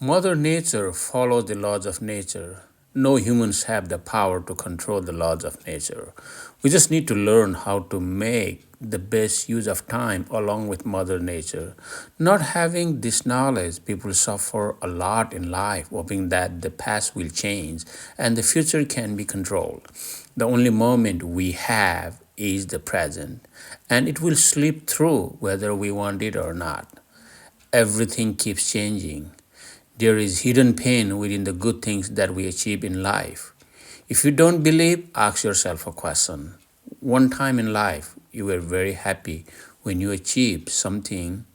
Mother Nature follows the laws of nature. No humans have the power to control the laws of nature. We just need to learn how to make the best use of time along with Mother Nature. Not having this knowledge, people suffer a lot in life, hoping that the past will change and the future can be controlled. The only moment we have is the present, and it will slip through whether we want it or not. Everything keeps changing. There is hidden pain within the good things that we achieve in life. If you don't believe, ask yourself a question. One time in life, you were very happy when you achieved something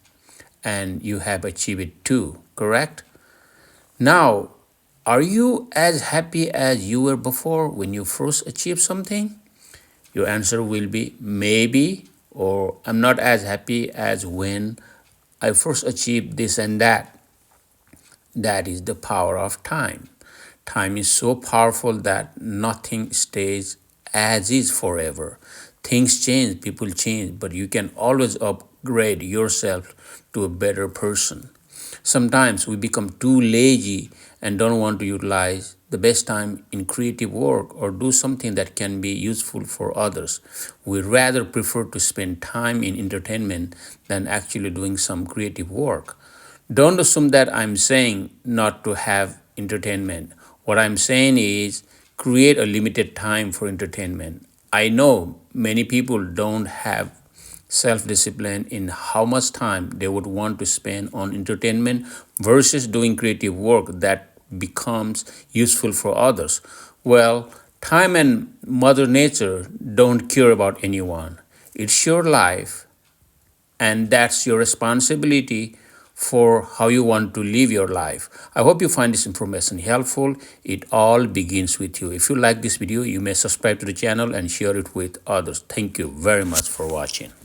and you have achieved it too, correct? Now, are you as happy as you were before when you first achieved something? Your answer will be maybe, or I'm not as happy as when I first achieved this and that. That is the power of time. Time is so powerful that nothing stays as is forever. Things change, people change, but you can always upgrade yourself to a better person. Sometimes we become too lazy and don't want to utilize the best time in creative work or do something that can be useful for others. We rather prefer to spend time in entertainment than actually doing some creative work. Don't assume that I'm saying not to have entertainment. What I'm saying is create a limited time for entertainment. I know many people don't have self discipline in how much time they would want to spend on entertainment versus doing creative work that becomes useful for others. Well, time and Mother Nature don't care about anyone. It's your life, and that's your responsibility for how you want to live your life. I hope you find this information helpful. It all begins with you. If you like this video, you may subscribe to the channel and share it with others. Thank you very much for watching.